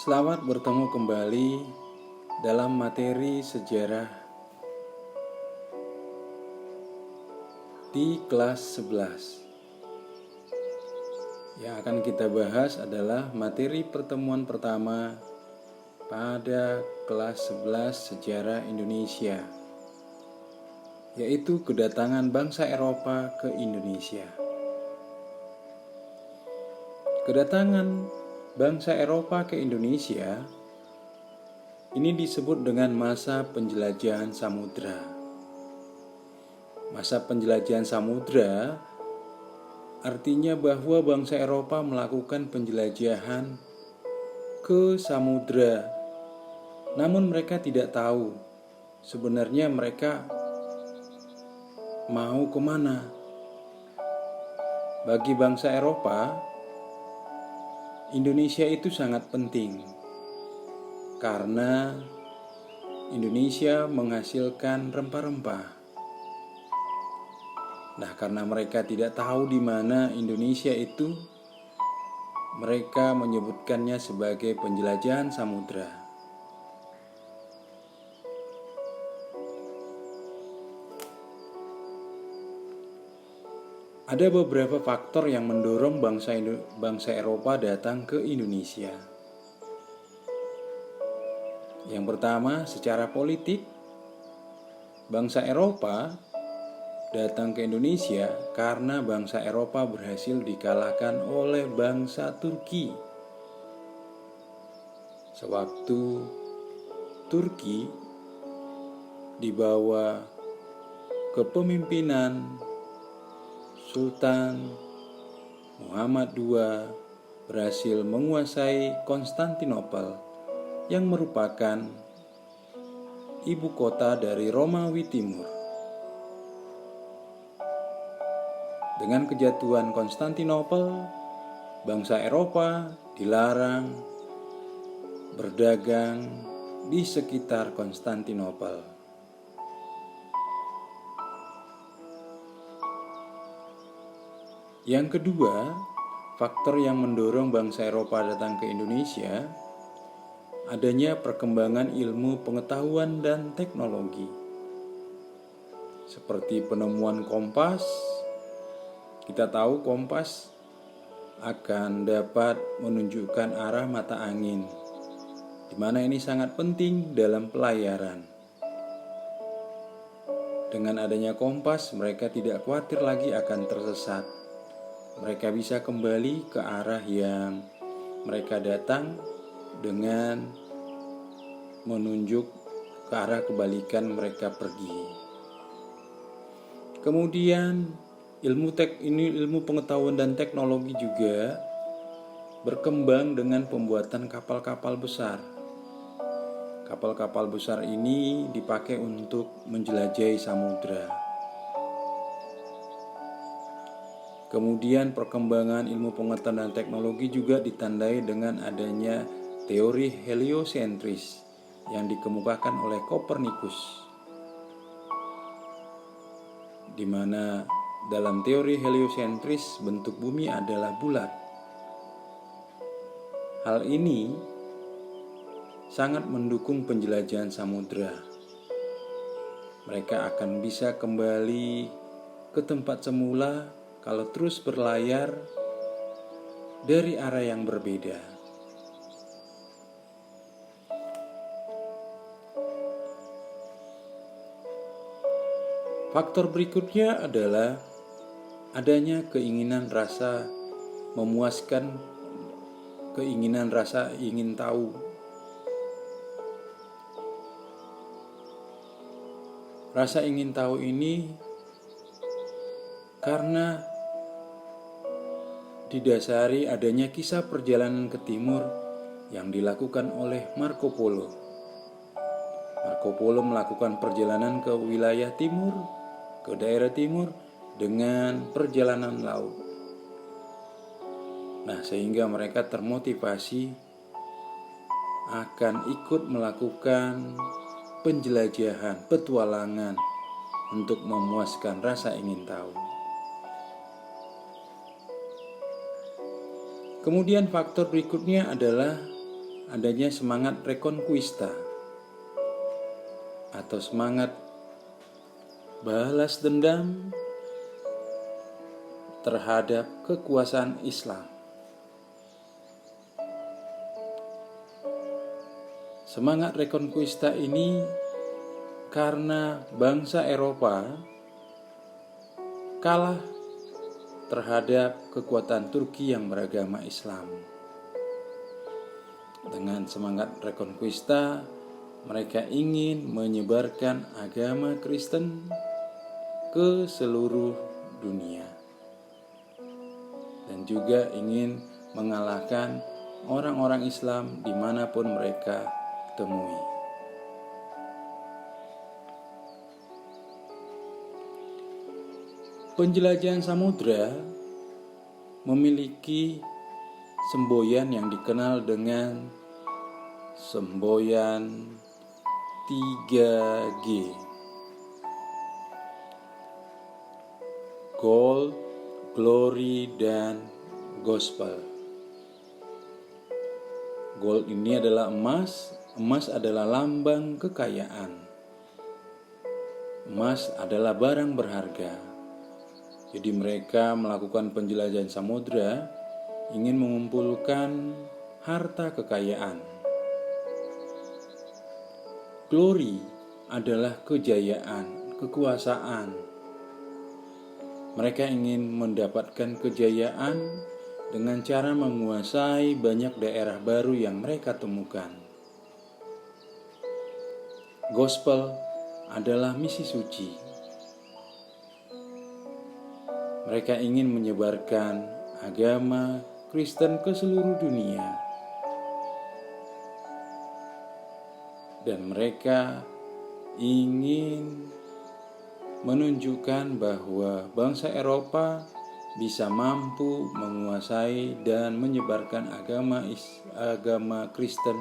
Selamat bertemu kembali dalam materi sejarah di kelas 11. Yang akan kita bahas adalah materi pertemuan pertama pada kelas 11 Sejarah Indonesia, yaitu kedatangan bangsa Eropa ke Indonesia. Kedatangan bangsa Eropa ke Indonesia ini disebut dengan masa penjelajahan samudra. Masa penjelajahan samudra artinya bahwa bangsa Eropa melakukan penjelajahan ke samudra. Namun mereka tidak tahu sebenarnya mereka mau kemana. Bagi bangsa Eropa, Indonesia itu sangat penting karena Indonesia menghasilkan rempah-rempah. Nah, karena mereka tidak tahu di mana Indonesia itu, mereka menyebutkannya sebagai penjelajahan samudra. Ada beberapa faktor yang mendorong bangsa Eropa datang ke Indonesia. Yang pertama, secara politik, bangsa Eropa datang ke Indonesia karena bangsa Eropa berhasil dikalahkan oleh bangsa Turki. Sewaktu Turki di bawah kepemimpinan Sultan Muhammad II berhasil menguasai Konstantinopel yang merupakan ibu kota dari Romawi Timur. Dengan kejatuhan Konstantinopel, bangsa Eropa dilarang berdagang di sekitar Konstantinopel. Yang kedua, faktor yang mendorong bangsa Eropa datang ke Indonesia adanya perkembangan ilmu pengetahuan dan teknologi. Seperti penemuan kompas, kita tahu kompas akan dapat menunjukkan arah mata angin, di mana ini sangat penting dalam pelayaran. Dengan adanya kompas, mereka tidak khawatir lagi akan tersesat. Mereka bisa kembali ke arah yang mereka datang dengan menunjuk ke arah kebalikan mereka pergi. Kemudian ilmu pengetahuan dan teknologi juga berkembang dengan pembuatan kapal-kapal besar. Kapal-kapal besar ini dipakai untuk menjelajahi samudra. Kemudian perkembangan ilmu pengetahuan dan teknologi juga ditandai dengan adanya teori heliosentris yang dikemukakan oleh Kopernikus, di mana dalam teori heliosentris bentuk bumi adalah bulat. Hal ini sangat mendukung penjelajahan samudra. Mereka akan bisa kembali ke tempat semula kalau terus berlayar dari arah yang berbeda. Faktor berikutnya adalah adanya keinginan rasa memuaskan, keinginan rasa ingin tahu. Rasa ingin tahu ini karena didasari adanya kisah perjalanan ke timur yang dilakukan oleh Marco Polo. Marco Polo melakukan perjalanan ke wilayah timur, ke daerah timur dengan perjalanan laut. Nah, sehingga mereka termotivasi akan ikut melakukan penjelajahan, petualangan untuk memuaskan rasa ingin tahu. Kemudian faktor berikutnya adalah adanya semangat reconquista atau semangat balas dendam terhadap kekuasaan Islam. Semangat reconquista ini karena bangsa Eropa kalah terhadap kekuatan Turki yang beragama Islam. Dengan semangat reconquista, mereka ingin menyebarkan agama Kristen ke seluruh dunia dan juga ingin mengalahkan orang-orang Islam dimanapun mereka temui. Penjelajahan samudra memiliki semboyan yang dikenal dengan semboyan 3G. Gold, Glory, dan Gospel. Gold ini adalah emas. Emas adalah lambang kekayaan. Emas adalah barang berharga. Jadi mereka melakukan penjelajahan samudra ingin mengumpulkan harta kekayaan. Glory adalah kejayaan, kekuasaan. Mereka ingin mendapatkan kejayaan dengan cara menguasai banyak daerah baru yang mereka temukan. Gospel adalah misi suci. Mereka ingin menyebarkan agama Kristen ke seluruh dunia. Dan mereka ingin menunjukkan bahwa bangsa Eropa bisa mampu menguasai dan menyebarkan agama Kristen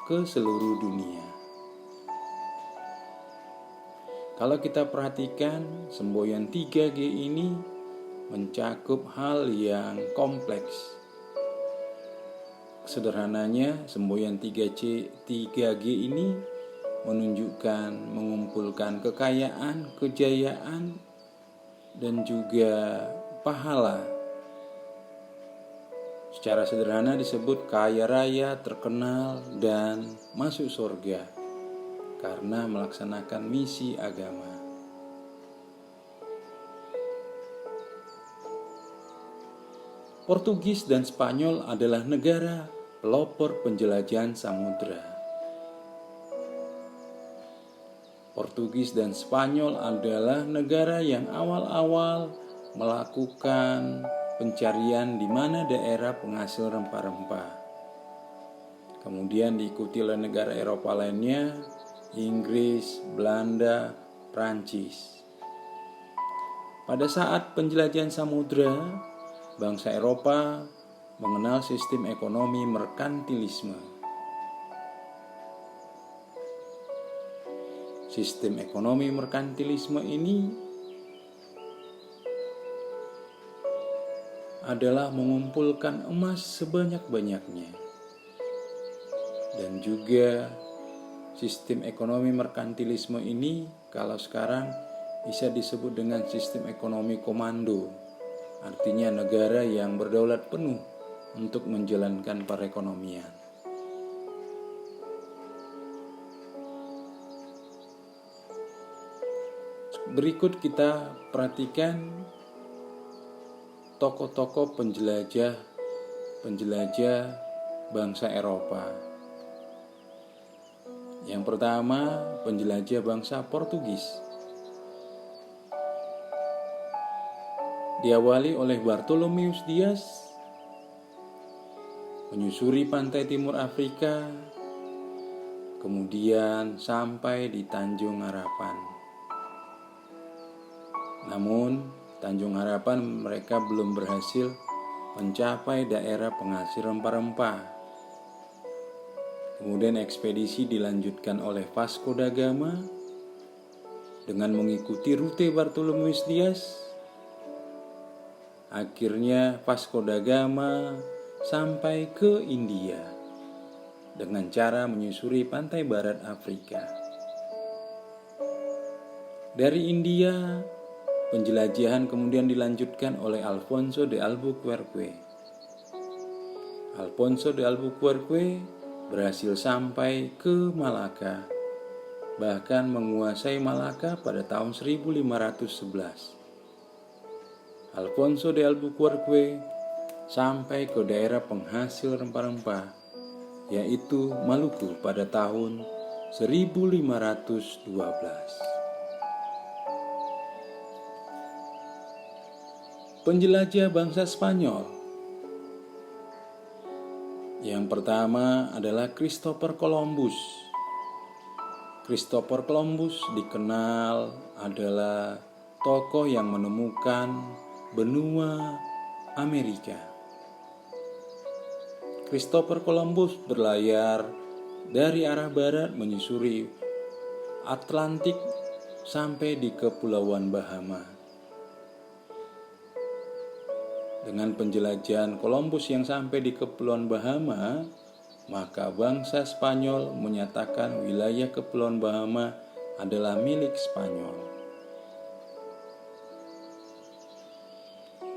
ke seluruh dunia. Kalau kita perhatikan, semboyan 3G ini mencakup hal yang kompleks. Sederhananya, semboyan 3G ini mengumpulkan kekayaan, kejayaan, dan juga pahala. Secara sederhana disebut kaya raya, terkenal, dan masuk surga karena melaksanakan misi agama. Portugis dan Spanyol adalah negara pelopor penjelajahan samudra. Portugis dan Spanyol adalah negara yang awal-awal melakukan pencarian di mana daerah penghasil rempah-rempah. Kemudian diikuti oleh negara Eropa lainnya, Inggris, Belanda, Prancis. Pada saat penjelajahan samudra, bangsa Eropa mengenal sistem ekonomi merkantilisme. Sistem ekonomi merkantilisme ini adalah mengumpulkan emas sebanyak-banyaknya. Dan juga sistem ekonomi merkantilisme ini kalau sekarang bisa disebut dengan sistem ekonomi komando. Artinya negara yang berdaulat penuh untuk menjalankan perekonomian. Berikut kita perhatikan tokoh-tokoh penjelajah bangsa Eropa. Yang pertama, penjelajah bangsa Portugis. Diawali oleh Bartolomeus Dias, menyusuri pantai timur Afrika, kemudian sampai di Tanjung Harapan. Namun, Tanjung Harapan mereka belum berhasil mencapai daerah penghasil rempah-rempah. Kemudian ekspedisi dilanjutkan oleh Vasco da Gama dengan mengikuti rute Bartolomeus Dias. Akhirnya Vasco da Gama sampai ke India. dengan cara menyusuri pantai barat Afrika. Dari India, penjelajahan kemudian dilanjutkan oleh Alfonso de Albuquerque. Alfonso de Albuquerque berhasil sampai ke Malaka, bahkan menguasai Malaka pada tahun 1511. Alfonso de Albuquerque sampai ke daerah penghasil rempah-rempah, yaitu Maluku pada tahun 1512. Penjelajah bangsa Spanyol. Yang pertama adalah Christopher Columbus. Christopher Columbus dikenal adalah tokoh yang menemukan benua Amerika. Christopher Columbus berlayar dari arah barat menyusuri Atlantik sampai di Kepulauan Bahama. Dengan penjelajahan Columbus yang sampai di Kepulauan Bahama, maka bangsa Spanyol menyatakan wilayah Kepulauan Bahama adalah milik Spanyol.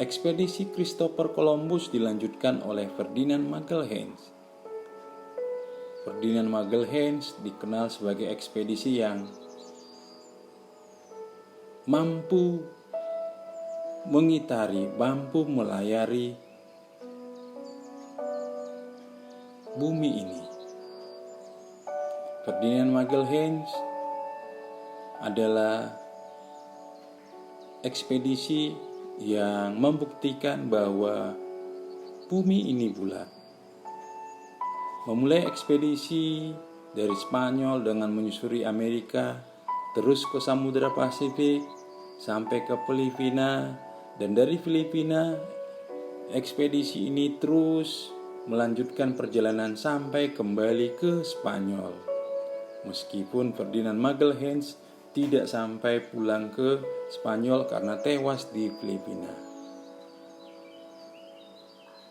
Ekspedisi Christopher Columbus dilanjutkan oleh Ferdinand Magelhaens. Ferdinand Magelhaens dikenal sebagai ekspedisi yang mampu melayari bumi ini. Ferdinand Magelhaens adalah ekspedisi yang membuktikan bahwa bumi ini bulat. Memulai ekspedisi dari Spanyol dengan menyusuri Amerika, terus ke Samudra Pasifik, sampai ke Filipina, dan dari Filipina, ekspedisi ini terus melanjutkan perjalanan sampai kembali ke Spanyol. Meskipun Ferdinand Magelhaens tidak sampai pulang ke Spanyol karena tewas di Filipina.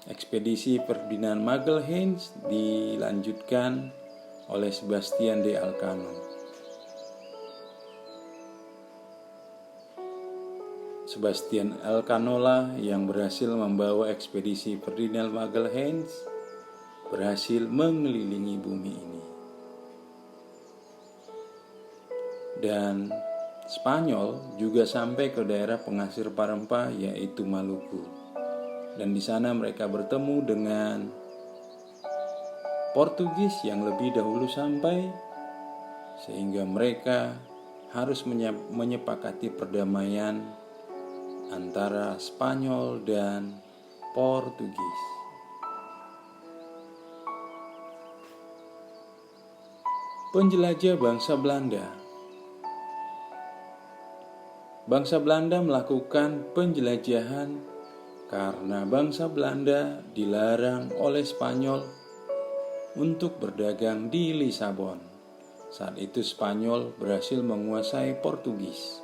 Ekspedisi Ferdinand Magelhaens dilanjutkan oleh Sebastian de Elcano. Sebastian Elcano lah yang berhasil membawa ekspedisi Ferdinand Magelhaens berhasil mengelilingi bumi ini. Dan Spanyol juga sampai ke daerah penghasil rempah yaitu Maluku. Dan di sana mereka bertemu dengan Portugis yang lebih dahulu sampai, sehingga mereka harus menyepakati perdamaian antara Spanyol dan Portugis. Penjelajah bangsa Belanda. Bangsa Belanda melakukan penjelajahan karena bangsa Belanda dilarang oleh Spanyol untuk berdagang di Lisabon. Saat itu Spanyol berhasil menguasai Portugis.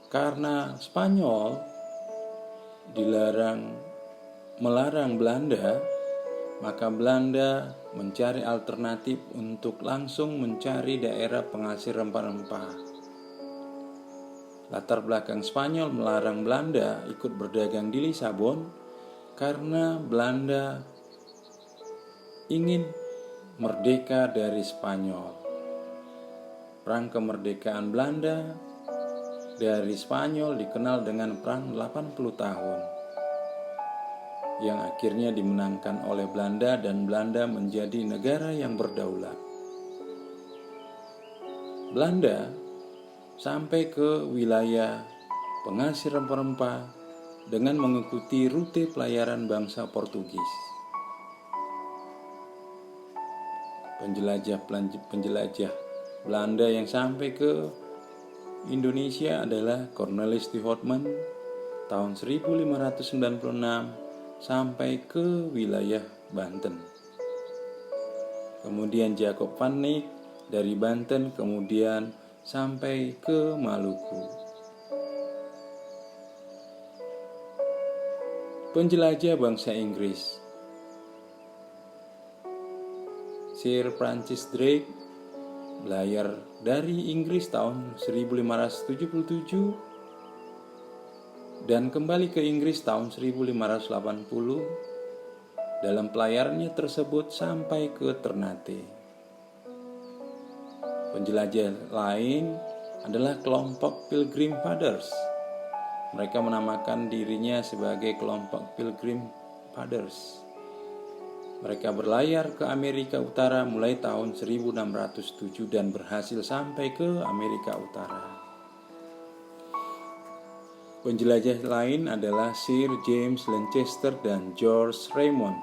Karena Spanyol melarang Belanda, maka Belanda mencari alternatif untuk langsung mencari daerah penghasil rempah-rempah. Latar belakang Spanyol melarang Belanda ikut berdagang di Lisabon karena Belanda ingin merdeka dari Spanyol. Perang kemerdekaan Belanda dari Spanyol dikenal dengan Perang 80 tahun yang akhirnya dimenangkan oleh Belanda dan Belanda menjadi negara yang berdaulat. Belanda sampai ke wilayah penghasil rempah-rempah dengan mengikuti rute pelayaran bangsa Portugis. Penjelajah Belanda yang sampai ke Indonesia adalah Cornelis de Houtman tahun 1596 sampai ke wilayah Banten. Kemudian Jacob van Eyck dari Banten kemudian sampai ke Maluku. Penjelajah bangsa Inggris. Sir Francis Drake, belayar dari Inggris tahun 1577 dan kembali ke Inggris tahun 1580. Dalam pelayarannya tersebut sampai ke Ternate. Penjelajah lain adalah kelompok Pilgrim Fathers. Mereka menamakan dirinya sebagai kelompok Pilgrim Fathers. Mereka berlayar ke Amerika Utara mulai tahun 1607 dan berhasil sampai ke Amerika Utara. Penjelajah lain adalah Sir James Lancaster dan George Raymond.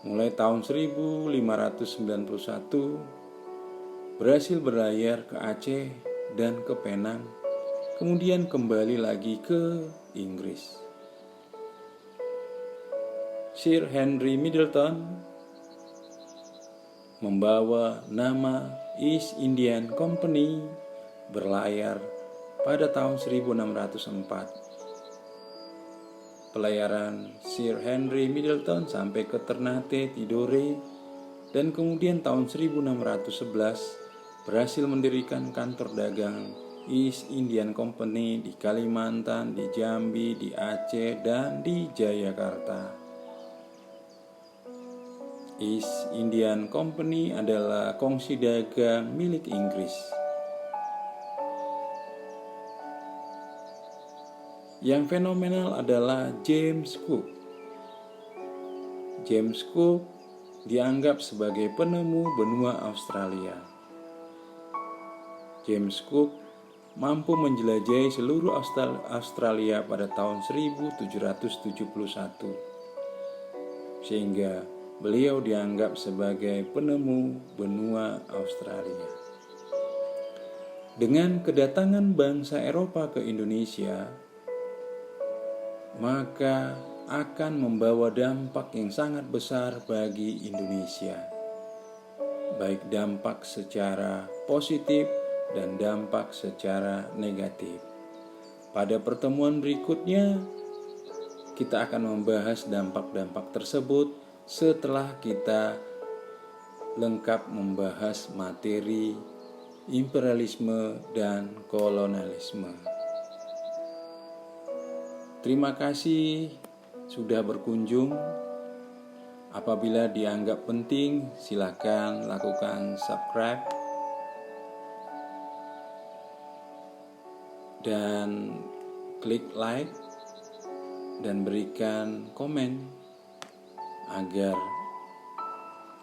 Mulai tahun 1591 berhasil berlayar ke Aceh dan ke Penang, kemudian kembali lagi ke Inggris. Sir Henry Middleton membawa nama East Indian Company berlayar pada tahun 1604. Pelayaran Sir Henry Middleton sampai ke Ternate, Tidore, dan kemudian tahun 1611 berhasil mendirikan kantor dagang East Indian Company di Kalimantan, di Jambi, di Aceh, dan di Jayakarta. East Indian Company adalah kongsi dagang milik Inggris. Yang fenomenal adalah James Cook. James Cook dianggap sebagai penemu benua Australia. James Cook mampu menjelajahi seluruh Australia pada tahun 1771, sehingga beliau dianggap sebagai penemu benua Australia. Dengan kedatangan bangsa Eropa ke Indonesia, maka akan membawa dampak yang sangat besar bagi Indonesia, baik dampak secara positif dan dampak secara negatif. Pada pertemuan berikutnya, kita akan membahas dampak-dampak tersebut setelah kita lengkap membahas materi imperialisme dan kolonialisme. Terima kasih sudah berkunjung. Apabila dianggap penting, silakan lakukan subscribe dan klik like dan berikan komen agar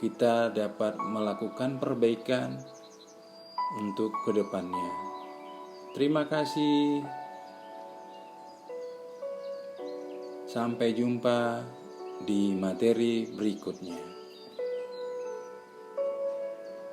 kita dapat melakukan perbaikan untuk kedepannya. Terima kasih. Sampai jumpa di materi berikutnya.